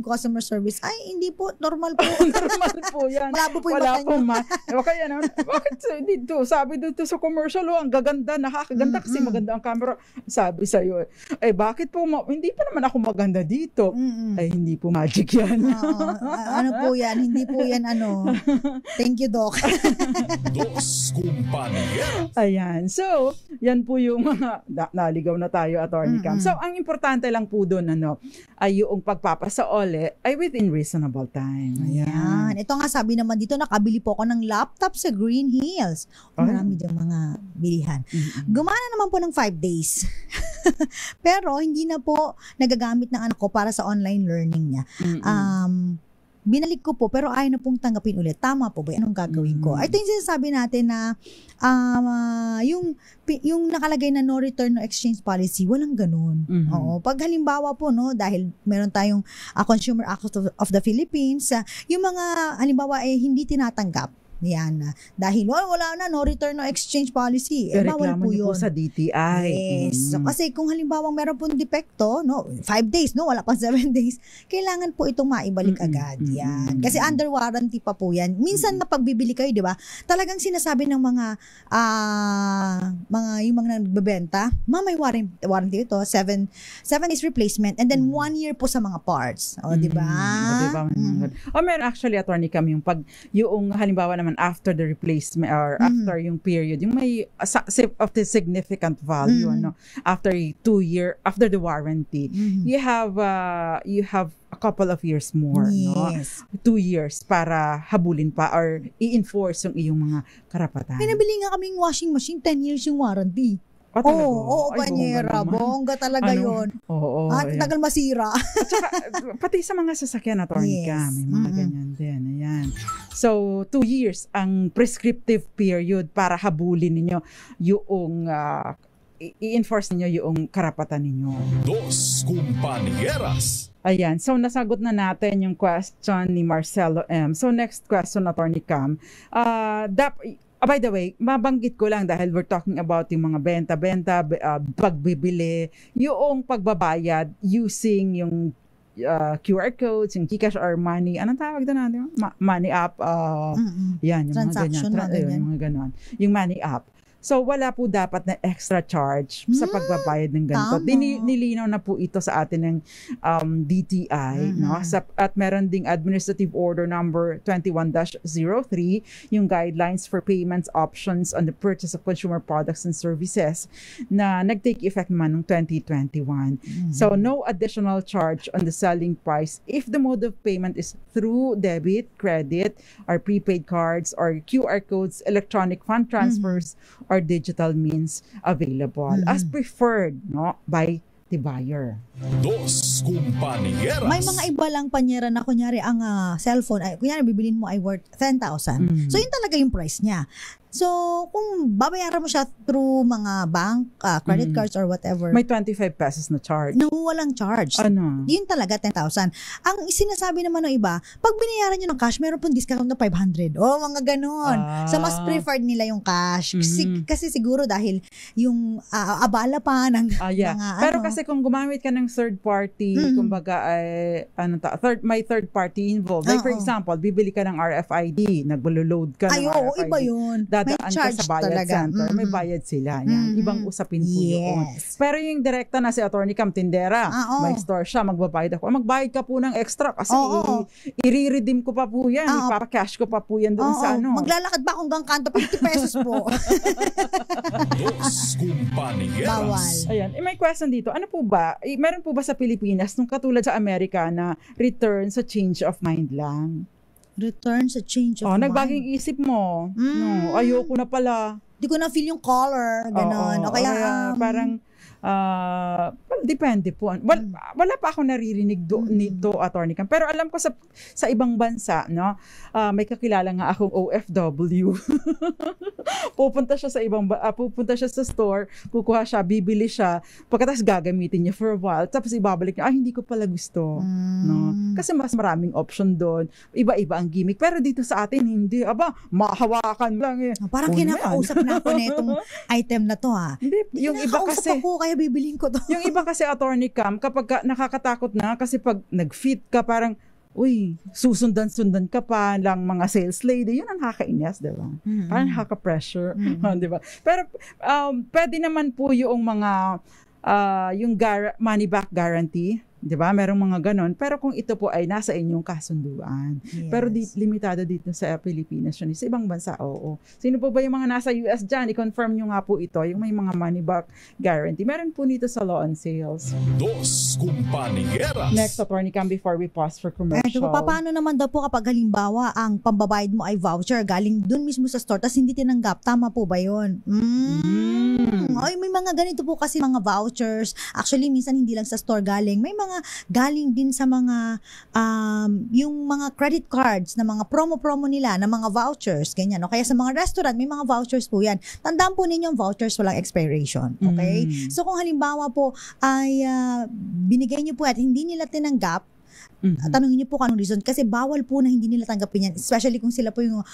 customer service, ay, hindi po, normal po. Normal po yan. Malabo po yung mata nyo. Kaya bakit dito? Sabi dito sa commercial, ang gaganda, nakakaganda kasi maganda ang camera. Sabi sa'yo, bakit po, hindi pa naman ako maganda dito. Ay, hindi po magic yan. Ano po yan? Hindi po yan Thank you, Doc. Dos Compañeras. Ayan. So, yan po yung mga naligaw na tayo, Attorney Cam. So, ang importante lang po doon, ay yung pagpapasaoli ay within reasonable time. Ayan. Ito nga, sabi naman dito, nakabili po ako ng laptop sa Green Hills. Marami diyang mga bilihan. Gumana naman po ng 5 days. Pero, hindi na po nagagamit ng anak ko para sa online learning niya. Binalik ko po, pero ayaw na pong tanggapin ulit. Tama po ba? Anong gagawin ko? Ito yung sinasabi natin na yung nakalagay na no return, no exchange policy, walang ganun. Oo. Pag halimbawa po, dahil meron tayong Consumer Act of the Philippines, yung mga halimbawa hindi tinatanggap. Yan. Dahil wala na, no return, no exchange policy. Bawal po yun. Po sa DTI. Yes. So, kasi kung halimbawa meron pong depekto, 5 days, wala pang 7 days, kailangan po itong maibalik agad. Yan. Kasi under warranty pa po yan. Minsan na pagbibili kayo, di ba? Talagang sinasabi ng mga yung mga nagbebenta, may warranty ito, 7 days replacement, and then 1 year po sa mga parts. O, di ba? Meron actually, Attorney Cam, yung halimbawa naman after the replacement or after yung period, yung may of the significant value, after 2 year, after the warranty, you have a couple of years more, 2 years para habulin pa or i-enforce yung iyong mga karapatan. Pinabili nga kaming washing machine, 10 years yung warranty. Oo, Panyera. Bongga talaga yun. Oo. Tagal masira. At saka, pati sa mga sasakyan, Attorney Cam, may mga ganyan din. Ayan. So, 2 years ang prescriptive period para habulin ninyo yung i-enforce ninyo yung karapatan ninyo. Dos Compañeras. Ayan. So, nasagot na natin yung question ni Marcelo M. So, next question, Attorney Cam. By the way, mabanggit ko lang dahil we're talking about yung mga benta-benta, pagbibili, yung pagbabayad using yung QR codes, yung GCash or money, anong tawag doon natin? Money app, yan, yung transaction, mga ganyan. Yung mga ganon. Yung money app. So, wala po dapat na extra charge sa pagbabayad ng ganito. Nilinaw na po ito sa atin ng DTI. At meron ding Administrative Order Number 21-03, yung Guidelines for Payments Options on the Purchase of Consumer Products and Services na nag-take effect naman noong 2021. So, no additional charge on the selling price if the mode of payment is through debit, credit, or prepaid cards, or QR codes, electronic fund transfers, or digital means available as preferred by the buyer. Dos Compañeras. May mga iba lang, Panyera, na kunyari ang cellphone, kunyari bibilin mo ay worth 10,000. So yun talaga yung price niya. So, kung babayaran mo siya through mga bank, credit cards or whatever. May 25 pesos na charge. No, walang charge. Yun talaga, 10,000. Ang sinasabi naman ng iba, pag binayaran nyo ng cash, meron pong discount na 500. Mga ganon. So, mas preferred nila yung cash. Kasi siguro dahil yung abala pa ng mga Pero kasi kung gumamit ka ng third party party, kumbaga ay may third party involved. Like for example, bibili ka ng RFID, naglo-load ka ng oo, RFID. iba yun. Dadaan May ka charge sa bayad talaga. center, may bayad sila. Yan. Ibang usapin po yun. Yes. Pero yung direkta na si Attorney Cam Tindera, may store siya, magbabayad ako. Magbayad ka po ng extra kasi i-redeem ko pa po yan. Ipapa-cash ko pa po yan doon sa ano. Maglalakad ba akong hanggang kanto? 50 pesos po. Dos Compañeras. Bawal. Ayan. May question dito. Ano po ba? Meron po ba sa Pilipinas nung katulad sa Amerika na return sa change of mind lang? Return sa change of mind. Nagbaging isip mo. No, ayoko na pala. Di ko na feel yung color. Ganon. O kaya, parang depende po. Wala pa ako naririnig nito, Attorney Cam. Pero alam ko sa ibang bansa, no, may kakilala nga akong OFW. Pupunta siya sa store, kukuha siya, bibili siya, pagkatapos gagamitin niya for a while, tapos ibabalik niya, hindi ko pala gusto. No? Kasi mas maraming option doon. Iba-iba ang gimmick. Pero dito sa atin, hindi. Mahawakan lang eh. Parang kinakausap na ako na itong item na to ha. Hindi, yung iba kasi ako, kaya bibilhin ko to. Yung iba kasi, Attorney Cam, kapag nakakatakot na, kasi pag nag-fit ka, parang, susundan-sundan ka pa lang mga sales lady, yun ang nakakainis, di ba? Parang nakaka-pressure, di ba? Pero pwede naman po yung mga yung money back guarantee, di ba? Merong mga ganon. Pero kung ito po ay nasa inyong kasunduan. Yes. Pero limitado dito sa Pilipinas yun. Sa ibang bansa, oo. Sino po ba yung mga nasa US dyan? I-confirm nyo nga po ito. Yung may mga money back guarantee. Meron po nito sa Law on Sales. Dos Compañeras. Next, Attorney Cam, before we pause for commercial. Paano naman daw po kapag halimbawa ang pambabayad mo ay voucher galing dun mismo sa store tapos hindi tinanggap? Tama po ba yun? Ay, may mga ganito po kasi mga vouchers. Actually, minsan hindi lang sa store galing. May mga galing din sa mga yung mga credit cards na mga promo nila na mga vouchers, ganyan. O kaya sa mga restaurant, may mga vouchers po yan. Tandaan po ninyo yung vouchers walang expiration. Okay? So kung halimbawa po ay binigay niyo po at hindi nila tinanggap, tanungin niyo po kung anong reason kasi bawal po na hindi nila tanggapin yan, especially kung sila po yung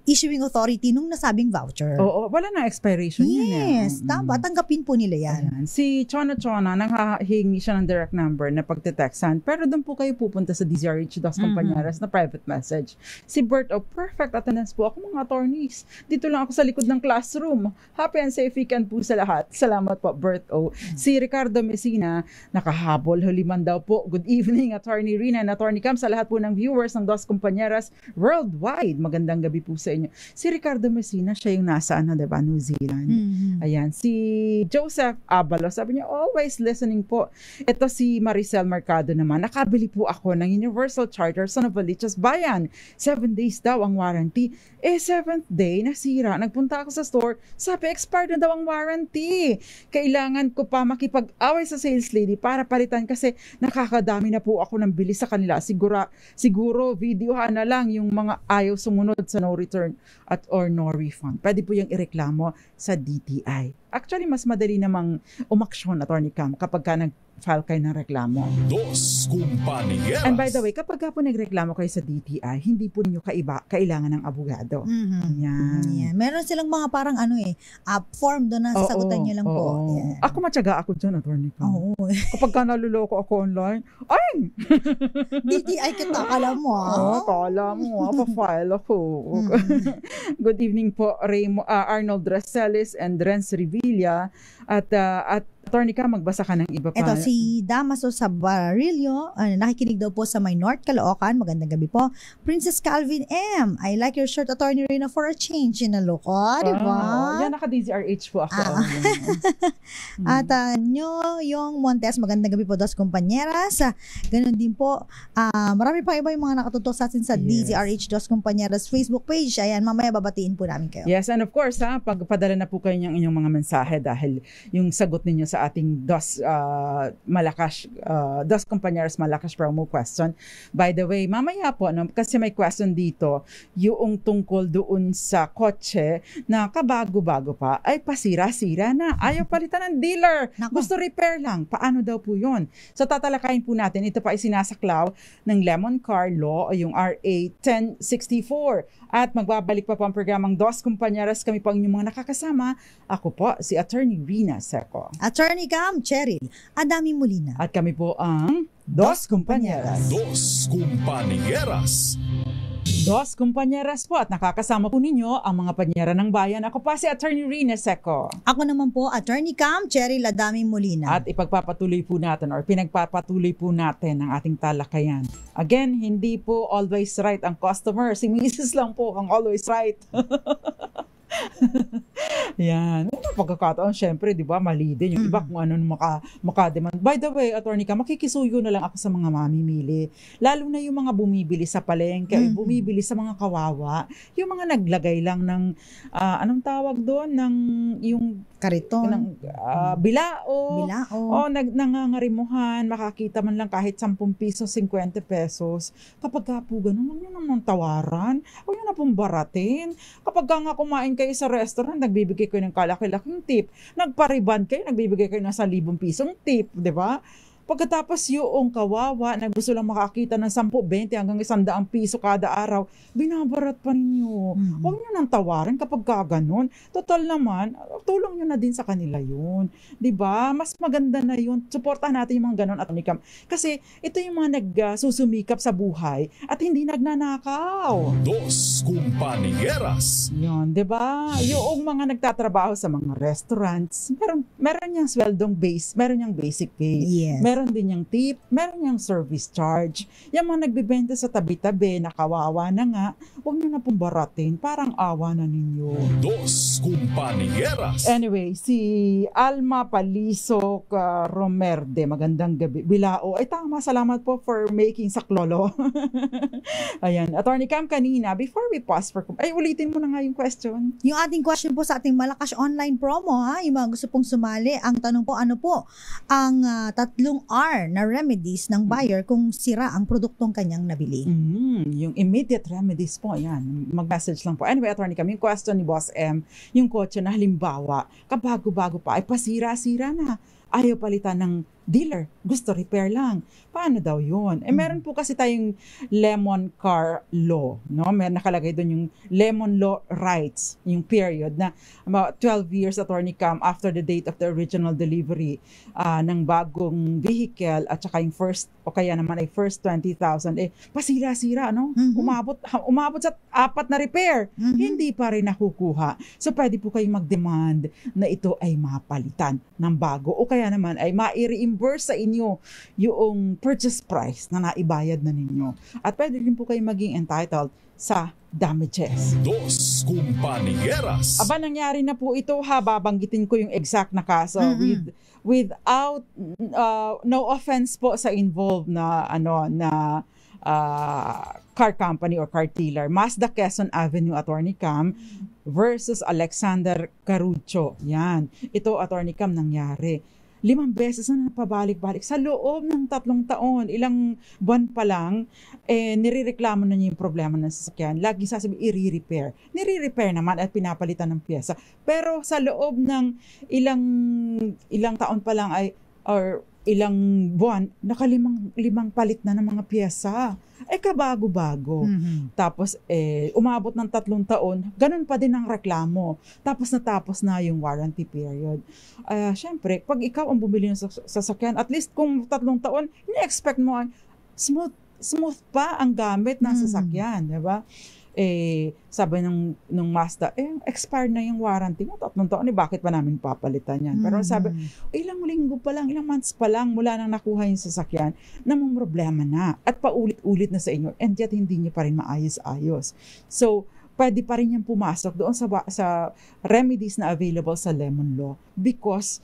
issuing authority nung nasabing voucher. Oo, wala na expiration yun. Yes, tama. Tanggapin po nila yan. Ayan. Si Chona, nanghahingi siya ng direct number na pagte-textan, pero doon po kayo pupunta sa DZRH Dos Compañeras na private message. Si Bert, perfect attendance po ako mga attorneys. Dito lang ako sa likod ng classroom. Happy and safe weekend po sa lahat. Salamat po, Bert O. Si Ricardo Messina, nakahabol, huliman daw po. Good evening, Attorney Rina and Attorney Cam, sa lahat po ng viewers ng Dos Compañeras worldwide. Magandang gabi po sa inyo. Si Ricardo Messina, siya yung nasa diba, New Zealand. Ayan. Si Joseph Abalo, sabi niya, always listening po. Ito si Maricel Mercado naman, nakabili po ako ng Universal Charger sa Novaliches Bayan. 7 days daw ang warranty. 7th day, nasira. Nagpunta ako sa store, sabi, expired na daw ang warranty. Kailangan ko pa makipag-away sa sales lady para palitan kasi nakakadami na po ako ng bili sa kanila. Siguro videohan na lang yung mga ayaw sumunod sa no return or no refund. Pwede po yung ireklamo sa DTI. Actually, mas madali namang umaksyon, Attorney Cam, kapag ka nag-file kayo ng reklamo. Dos Compañeras. And by the way, kapag ka po nagreklamo kayo sa DTI, hindi po ninyo kailangan ng abogado. Yan. Meron silang mga parang form doon na sasagutan nyo lang po. Yeah. Ako matyaga ako dyan, Attorney Cam. Oo. Kapag ka naluloko ako online, DTI kita, kala mo kala mo pa-file ako. Good evening po, Arnold Racelis and Renz Revilla at Attorney Cam, magbasa ka ng iba pa. Ito si Damaso Sabarillo, nakikinig daw po sa my North Caloocan. Magandang gabi po. Princess Calvin M, I like your shirt, Attorney Rina, for a change in a look. Di ba? Yan, naka-DZRH po ako. At yung Montes, magandang gabi po, Dos Compañeras. Ganun din po. Marami pa iba yung mga nakatutok sa atin sa DZRH Dos Compañeras Facebook page. Ayan, mamaya babatiin po namin kayo. Yes, and of course, pagpadala na po kayo ng inyong mga mensahe dahil yung sagot ninyo sa ating Dos Compañeras Malakas promo question. By the way, mamaya po, kasi may question dito, yung tungkol doon sa kotse na kabago-bago pa, ay pasira-sira na. Ayaw palitan ng dealer. Gusto repair lang. Paano daw po yun? So tatalakayin po natin. Ito pa ay sinasaklaw ng Lemon Car Law o yung RA 1064. At magbabalik pa po ang programang Dos Compañeras. Kami po ang inyong mga nakakasama. Ako po, si Attorney Rina Seco. Attorney Attorney Cam Cheryl Adami Molina. At kami po ang Dos Compañeras. Dos Compañeras. Dos Compañeras po at nakakasama po ninyo ang mga panyera ng bayan. Ako pa si Attorney Rina Seco. Ako naman po, Attorney Cam Cheryl Adami Molina. At ipagpapatuloy po natin or pinagpapatuloy po natin ang ating talakayan. Again, hindi po always right ang customer. Si Mrs. lang po ang always right. Yan. Pagkakataon, syempre, di ba, mali din. Yung iba kung ano makademand. By the way, Attorney Cam, makikisuyo na lang ako sa mga mamimili. Lalo na yung mga bumibili sa palengke, bumibili sa mga kawawa. Yung mga naglagay lang ng, anong tawag doon? Ng, yung Kariton. Bilao. Bilao. O, nangangarimuhan, makakita man lang kahit 10 pesos, 50 pesos. Kapag ka po ganun, huwag nyo naman tawaran. Huwag nyo na pong baratin. Kapag nga kumain kayo sa restaurant, nagbibigay kayo ng kalaki-laking tip. Nagpariband kayo, nagbibigay kayo ng 1,000 pisong tip, di ba? Pagkatapos yung kawawa na gusto lang makakita ng 10, 20 hanggang 100 piso kada araw, binabarat pa ninyo. Huwag nyo nang tawarin kapag kaganon. Total naman, tulong nyo na din sa kanila yun. Diba? Mas maganda na yun. Suportahan natin yung mga ganon, Attorney Cam. Kasi ito yung mga nagsusumikap sa buhay at hindi nagnanakaw. Dos Compañeras. Yun, diba? Yung mga nagtatrabaho sa mga restaurants, meron niyang sweldong base, meron niyang basic pay. Yes. Meron din yung tip, meron yung service charge. Yung mga nagbibenta sa tabi-tabi, nakawawa na nga, huwag nyo na pong baratin, parang awa na ninyo. Dos Compañeras. Anyway, si Alma Palisok Romerde, magandang gabi. Bilao, ay tama, salamat po for making saklolo. Ayan, Attorney Cam, kanina, before we pause for, ay ulitin mo na nga yung question. Yung ating question po sa ating Malakas online promo, ha? Yung mga gusto pong sumali, ang tanong po, ano po ang 3 R na remedies ng buyer kung sira ang produktong kanyang nabili? Yung immediate remedies po, yan. Mag-message lang po. Anyway, Attorney Cam, yung question ni Boss M, yung kotse na halimbawa, kabago-bago pa, ay pasira-sira na. Ayaw palitan ng dealer, gusto repair lang. Paano daw yun? Meron po kasi tayong lemon car law, no? May nakalagay doon yung lemon law rights, yung period na about 12 years, Attorney Cam, after the date of the original delivery ng bagong vehicle at saka yung first, o kaya naman ay first 20,000, pasira-sira, no? Umabot sa 4 na repair, hindi pa rin nakukuha. So, pwede po kayong mag-demand na ito ay mapalitan ng bago o kaya naman ay ma-reimburse sa inyo yung purchase price na naibayad na ninyo. At pwede rin po kayo maging entitled sa damages. Dos Compañeras. Aba, nangyari na po ito ha, babanggitin ko yung exact na kaso without no offense po sa involved na car company or car dealer. Mazda Quezon Avenue, Attorney Cam versus Alexander Carucho. Yan. Ito, Attorney Cam, nangyari. 5 beses na napabalik-balik sa loob ng 3 taon. Ilang buwan pa lang, nirereklamo na niya yung problema ng sasakyan. Lagi sasabi, i-repair. Nire-repair naman at pinapalitan ng pyesa. Pero sa loob ng ilang taon pa lang or ilang buwan, nakalimang palit na ng mga pyesa. Kabago-bago. Tapos, umabot ng 3 taon, ganun pa din ang reklamo. Tapos natapos na yung warranty period. Siyempre, pag ikaw ang bumili ng sasakyan, at least kung 3 taon, ini-expect mo, smooth pa ang gamit ng sasakyan, di ba? Sabi nung Mazda, expired na yung warranty mo, 3 taon, bakit pa namin papalitan yan? Pero sabi, ilang linggo pa lang, ilang months pa lang mula nang nakuha yung sasakyan, namang problema na at paulit-ulit na sa inyo, and yet hindi niyo pa rin maayos-ayos. So, pwede pa rin yung pumasok doon sa remedies na available sa Lemon Law because,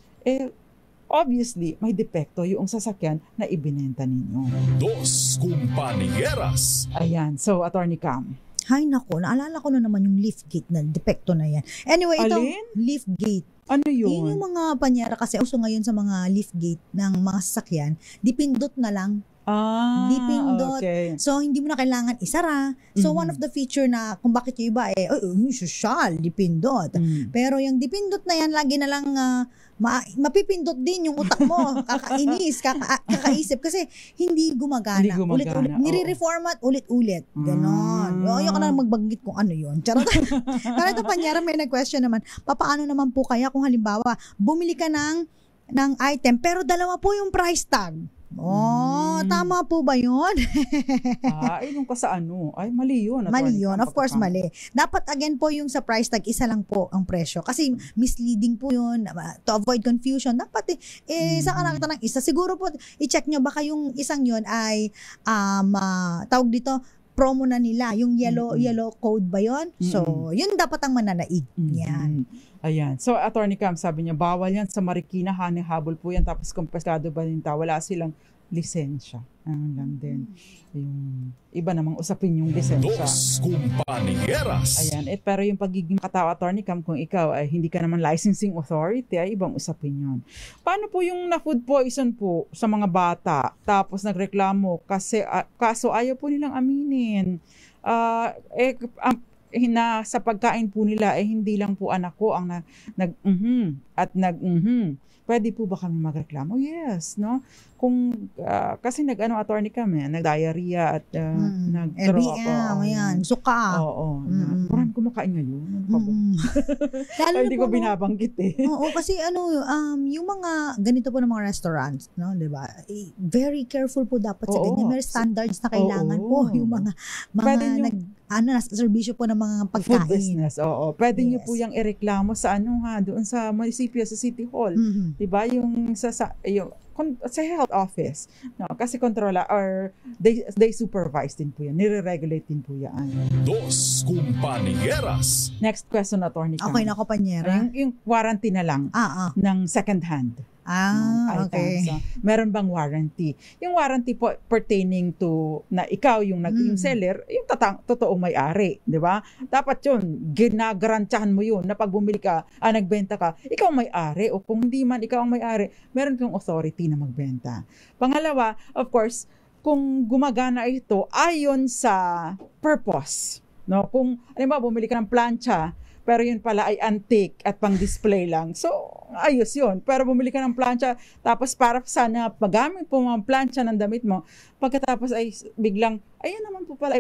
obviously, may depekto yung sasakyan na ibinenta ninyo. Dos Compañeras. Ayan, so Attorney Cam. Hay nako, naalala ko na naman yung lift gate na depekto na yan. Anyway, ito, lift gate. Ano yun? Yun yung mga panyara kasi uso ngayon sa mga lift gate ng mga sasakyan, dipindot na lang. Dipindot. Okay. So, hindi mo na kailangan isara. So, one of the feature na kung bakit yung iba social, dipindot. Pero yung dipindot na yan, lagi na lang mapipindot din yung utak mo. Kakainis, kakaisip. Kasi hindi gumagana. Ulit-ulit. Nire-reformat ulit-ulit. Ganon. Ayaw ka na magbanggit kung ano yun. Charot. Pero ito, panyara, may nag-question naman, papaano naman po kaya kung halimbawa, bumili ka ng ng item, pero dalawa po yung price tag. Tama po ba yun? Nung ka sa ano? Ay, mali yun. Mali yun. Of course, mali. Dapat again po yung sa price tag, isa lang po ang presyo. Kasi misleading po yun. To avoid confusion, dapat isa ka nakita ng isa. Siguro po, i-check nyo baka yung isang yun ay tawag dito, promo na nila. Yung yellow code ba yun? So, yun dapat ang mananaig. Yan. Ayan. So, Attorney Cam, sabi niya, bawal yan sa Marikina, hanihabol po yan. Tapos, kumpeskado ba nita? Wala silang lisensya. Ano lang din. Yung iba namang usapin yung lisensya. Dos Compañeras. Ayan. Pero yung pagiging katao, Attorney Cam, kung ikaw ay hindi ka naman licensing authority, ay ibang usapin yun. Paano po yung na-food poison po sa mga bata? Tapos nagreklamo kasi kaso ayaw po nilang aminin. Sa pagkain po nila, hindi lang po anak ko ang pwede po ba kami magreklamo? Yes, no? Kung, kasi Attorney kami, nag-diarrhea at nag-throw LBM, ayan, suka. Oo. Parang kumakain ngayon. Ay, hindi ko binabanggit Oo, kasi yung mga, ganito po ng mga restaurants, no, di ba? Very careful po dapat sa ganyan. May standards na kailangan po yung mga nasa serbisyo po ng mga pagkain. Food business, oo. Pwede nyo po yung ireklamo sa doon sa munisipyo, sa City Hall. Diba? Yung sa health office. No? Kasi kontrola or they supervise din po yan. Nire-regulate din po yan. Dos Compañeras. Next question, Attorney Cam. Okay na, kompanyera. Yung warranty na lang ng second hand. Okay. So, meron bang warranty? Yung warranty po pertaining to na ikaw yung yung seller, yung totoong may-ari, di ba? Dapat yun, ginagarantiyahan mo yun na pag bumili ka, nagbenta ka, ikaw may-ari o kung hindi man ikaw ang may-ari, meron kang authority na magbenta. Pangalawa, of course, kung gumagana ito ayon sa purpose, no? Kung bumili ka ng plancha, pero yun pala ay antique at pang-display lang. So, ayos yun. Pero bumili ka ng plancha, tapos para sana magamit po mga plancha ng damit mo, pagkatapos ay biglang, ayun naman po pala,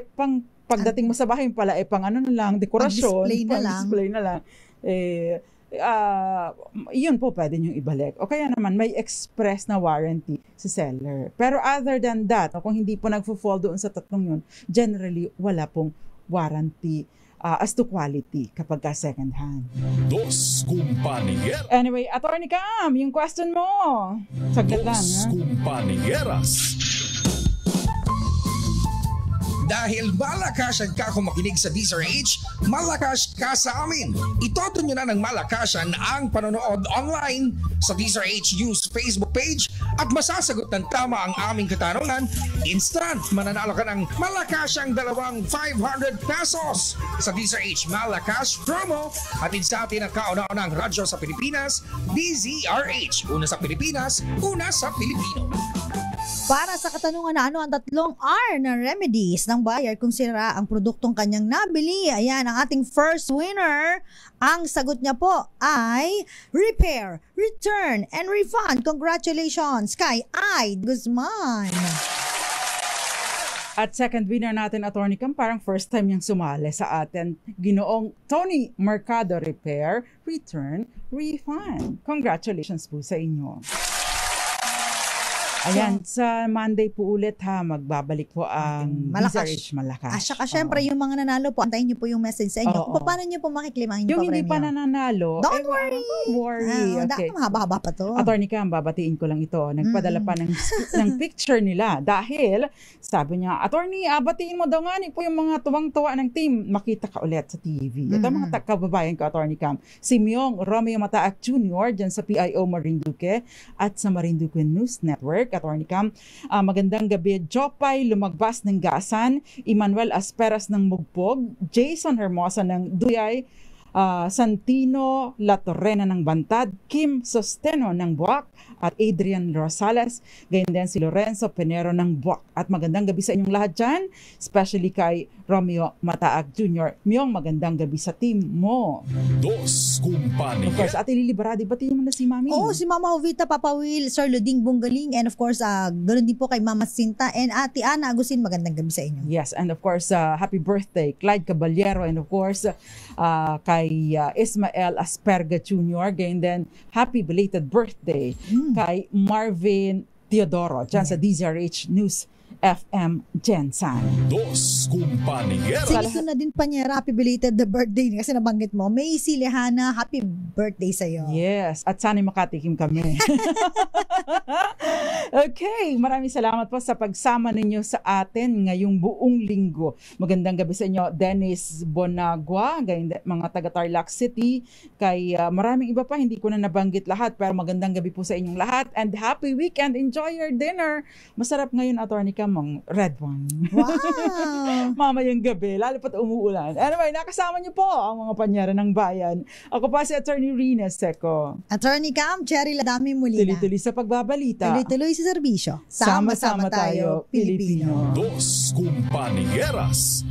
pagdating mo sa bahay pala, pang dekorasyon, pang-display na lang. Yun po pwede nyo ibalik. O kaya naman, may express na warranty sa seller. Pero other than that, kung hindi po nagfo-fall doon sa tatlong yun, generally, wala pong warranty as to quality kapag second hand. Dos Compañeras. Anyway, Attorney Cam, yung question mo. Saglit lang. Dos Compañeras. Dahil malakasan ka kung makinig sa DZRH, malakas ka sa amin. Itodo nyo na ng malakasan ang panonood online sa DZRH News Facebook page at masasagot ng tama ang aming katanungan. Instant, mananalo ka ng malakasang 500 pesos sa DZRH Malakas promo. Hatid sa atin ang kauna-unang radyo sa Pilipinas, DZRH. Una sa Pilipinas, una sa Pilipino. Para sa katanungan na ano ang tatlong R na remedies ng buyer kung sira ang produktong kanyang nabili. Ayan, ang ating first winner. Ang sagot niya po ay repair, return, and refund. Congratulations kay I. Guzman. At second winner natin, Attorney Cam, parang first time niyang sumali sa atin. Ginoong Tony Mercado, repair, return, refund. Congratulations po sa inyo. Ayan, sa Monday po ulit magbabalik po ang DZRH Malakas. Saka syempre yung mga nanalo po, antayin niyo po yung message sa inyo. Kung paano niyo po makiklaim ang inyong yung hindi pa nananalo, don't worry. Okay. Mahaba-haba pa to. Attorney Cam, babatiin ko lang ito. Nagpadala pa ng picture nila dahil sabi niya, Attorney, batiin mo daw nga po yung mga tuwang-tuwa ng team. Makita ka ulit sa TV. At ang mga kababayan ko, Attorney Cam, si Myong Romeo Mataak Jr. dyan sa PIO Marinduque at sa Marinduque News Network. Attorney Cam, magandang gabi. Jopay Lumagbas ng Gasan, Emmanuel Asperas ng Mugpog, Jason Hermosa ng Duyay, Santino La Torrena ng Bantad, Kim Sosteno ng Buwak, at Adrian Rosales, gayon din si Lorenzo Pinero ng Buwak. At magandang gabi sa inyong lahat dyan, especially kay Romeo Mataag Jr. Myong, magandang gabi sa team mo. Dos Of course, Compañeras. Ate Lily Baradi, batiin mo na si Mami. Oo, si Mama Jovita, Papa Will, Sir Luding Bunggaling, and of course, ganoon din po kay Mama Sinta and Ate Ana Agustin, magandang gabi sa inyo. Yes, and of course, happy birthday, Clyde Caballero, and of course, kay Ismael Asperga Jr. Gayon din, happy belated birthday kay Marvin Teodoro, dyan sa DZRH News FM Jensan. Dos Compañeras. Sige ko na din Panyera, happy belated the birthday kasi nabanggit mo. Macy Lehana, happy birthday sa'yo. Yes, at sana'y makatikim kami. Okay, maraming salamat po sa pagsama ninyo sa atin ngayong buong linggo. Magandang gabi sa inyo, Dennis Bonagua, mga taga Tarlac City, kay maraming iba pa, hindi ko na nabanggit lahat, pero magandang gabi po sa inyong lahat and happy weekend, enjoy your dinner. Masarap ngayon, Atty. Kamang red one. Wow! Mamayang gabi, lalo pat umuulan. Anyway, nakasama niyo po ang mga panyera ng bayan. Ako pa si Atty. Rina Seco. Attorney Cam, Cherry Ladami Molina. Tuloy-tuloy sa pagbabalita. Tuloy-tuloy sa serbisyo. Sama-sama tayo, Pilipino. Dos Compañeras.